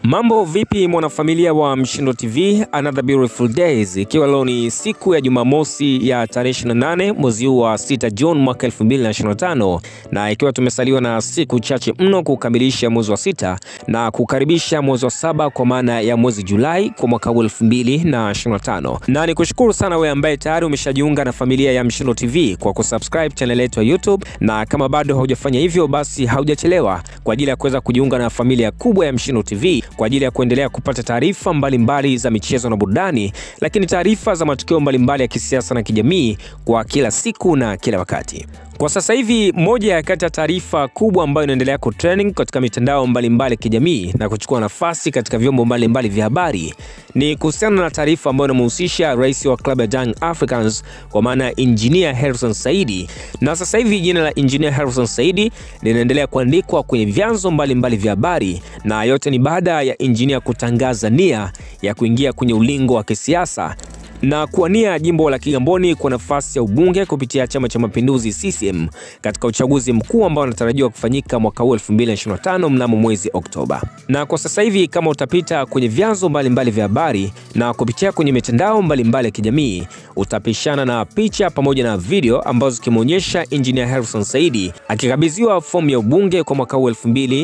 Mambo vipi mwanafamilia wa Mshindo TV, another beautiful days. Ikiwa leo ni siku ya Jumamosi ya tarehe 28 mwezi wa 6 June mwaka 2025, na ikiwa tumesaliwa na siku chache mno kukamilisha mwezi wa 6 na kukaribisha mwezi wa 7 kwa maana ya mwezi Julai kwa mwaka 2025. Na nikushukuru sana wewe ambaye tayari umeshajiunga na familia ya Mshindo TV kwa kusubscribe channel yetu ya YouTube, na kama bado haujafanya hivyo basi haujachelewa kwa ajili ya kuweza kujiunga na familia kubwa ya Mshindo TV kwa ajili ya kuendelea kupata taarifa mbalimbali za michezo na burudani, lakini taarifa za matukio mbalimbali ya kisiasa na kijamii kwa kila siku na kila wakati. Kwa sasa hivi moja ya kati ya taarifa kubwa ambayo inaendelea kutrending katika mitandao mbalimbali ya kijamii na kuchukua nafasi katika vyombo mbalimbali vya habari ni kuhusiana na taarifa ambayo inamhusisha rais wa klabu ya Young Africans kwa maana Engineer Hersi Said. Na sasa hivi jina la Engineer Hersi Said linaendelea kuandikwa kwenye vyanzo mbalimbali vya habari, na yote ni baada ya Engineer kutangaza nia ya kuingia kwenye ulingo wa kisiasa na kuwania jimbo la Kigamboni kwa nafasi ya ubunge kupitia Chama cha Mapinduzi CCM katika uchaguzi mkuu ambao unatarajiwa kufanyika mwaka 2025 mnamo mwezi Oktoba. Na kwa sasa hivi kama utapita kwenye vyanzo mbalimbali vya habari na kupitia kwenye mitandao mbalimbali ya kijamii, utapishana na picha pamoja na video ambazo zikimuonyesha Engineer Hersi Said akikabidhiwa fomu ya ubunge kwa mwaka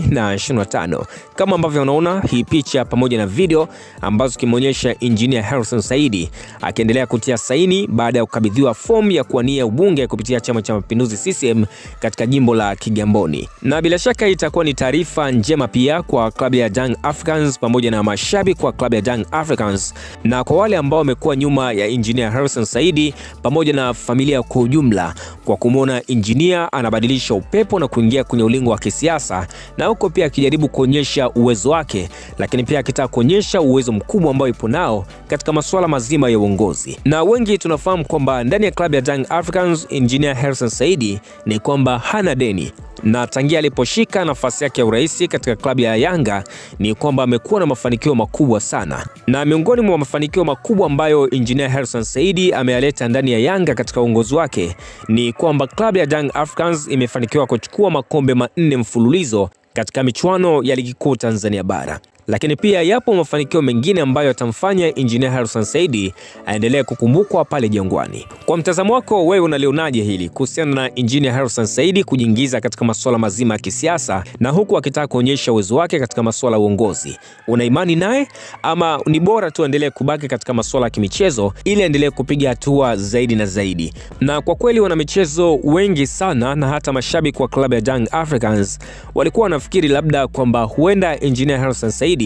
2025. Kama ambavyo unaona hii picha pamoja na video ambazo zikimuonyesha Engineer Hersi Said akiendelea kutia saini baada ya kukabidhiwa fomu ya kuwania ubunge kupitia Chama cha Mapinduzi CCM katika jimbo la Kigamboni. Na bila shaka itakuwa ni taarifa njema pia kwa klabu ya Young Africans pamoja na mashabiki wa klabu ya Young Africans, na kwa wale ambao wamekuwa nyuma ya Engineer Hersi Said pamoja na familia kwa ujumla, kwa kumwona Engineer anabadilisha upepo na kuingia kwenye ulingo wa kisiasa, na huko pia akijaribu kuonyesha uwezo wake, lakini pia akitaka kuonyesha uwezo mkubwa ambao ipo nao katika masuala mazima ya uongozi. Na wengi tunafahamu kwamba ndani ya klabu ya Young Africans Engineer Hersi Said ni kwamba hana deni, na tangia aliposhika nafasi yake ya urais katika klabu ya Yanga ni kwamba amekuwa na mafanikio makubwa sana. Na miongoni mwa mafanikio makubwa ambayo Engineer Hersi Said ameyaleta ndani ya Yanga katika uongozi wake ni kwamba klabu ya Young Africans imefanikiwa kuchukua makombe 4 mfululizo katika michuano ya ligi kuu Tanzania bara. Lakini pia yapo mafanikio mengine ambayo yatamfanya Engineer Hersi Said aendelee kukumbukwa pale Jangwani. Kwa mtazamo wako wewe unalionaje hili kuhusiana na Engineer Hersi Said kujiingiza katika masuala mazima ya kisiasa na huku akitaka kuonyesha uwezo wake katika masuala ya uongozi? Una imani naye ama ni bora tu endelee kubaki katika masuala ya kimichezo ili endelee kupiga hatua zaidi na zaidi? Na kwa kweli wana michezo wengi sana na hata mashabiki wa klabu ya Young Africans walikuwa wanafikiri labda kwamba huenda Engineer Hersi Said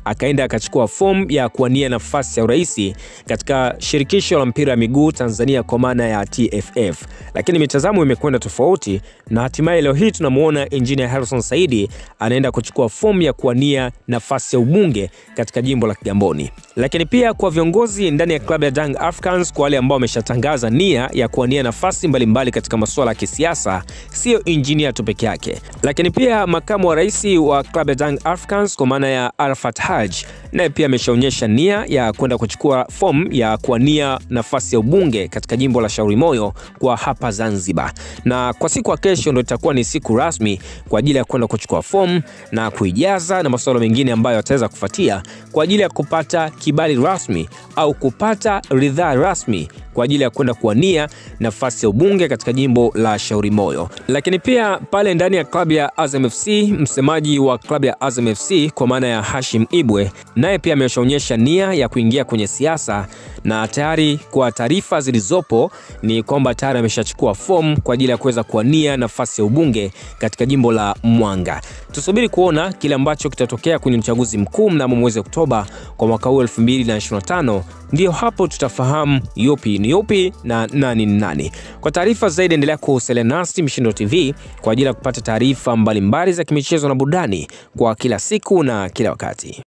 akaenda akachukua fomu ya kuwania nafasi ya urais katika shirikisho la mpira wa miguu Tanzania kwa maana ya TFF, lakini mitazamo imekwenda tofauti, na hatimaye leo hii tunamuona Engineer Hersi Said anaenda kuchukua fomu ya kuwania nafasi ya ubunge katika jimbo la Kigamboni. Lakini pia kwa viongozi ndani ya klabu ya Young Africans, kwa wale ambao wameshatangaza nia ya kuwania nafasi mbalimbali katika masuala ya kisiasa, sio Engineer tu peke yake, lakini pia makamu wa rais wa klabu ya Young Africans kwa maana ya Arafat Haji naye pia ameshaonyesha nia ya kwenda kuchukua fomu ya kuwania nafasi ya ubunge katika jimbo la Shauri Moyo kwa hapa Zanzibar. Na kwa siku ya kesho ndio itakuwa ni siku rasmi kwa ajili ya kwenda kuchukua fomu na kuijaza na masuala mengine ambayo yataweza kufuatia kwa ajili ya kupata kibali rasmi au kupata ridhaa rasmi kwa ajili ya kwenda kuwania nafasi ya ubunge katika jimbo la Shauri Moyo. Lakini pia pale ndani ya klabu ya Azam FC, msemaji wa klabu ya Azam FC kwa maana ya Hashim Ibwe naye pia ameshaonyesha nia ya kuingia kwenye siasa, na tayari kwa taarifa zilizopo ni kwamba tayari ameshachukua fomu kwa ajili ya kuweza kuwania nafasi ya ubunge katika jimbo la Mwanga. Tusubiri kuona kile ambacho kitatokea kwenye uchaguzi mkuu mnamo mwezi Oktoba kwa mwaka 2025, ndio hapo tutafahamu yupi ni yupi na nani ni nani. Kwa taarifa zaidi endelea kusalia nasi Mshindo TV kwa ajili ya kupata taarifa mbalimbali za kimichezo na burudani kwa kila siku na kila wakati.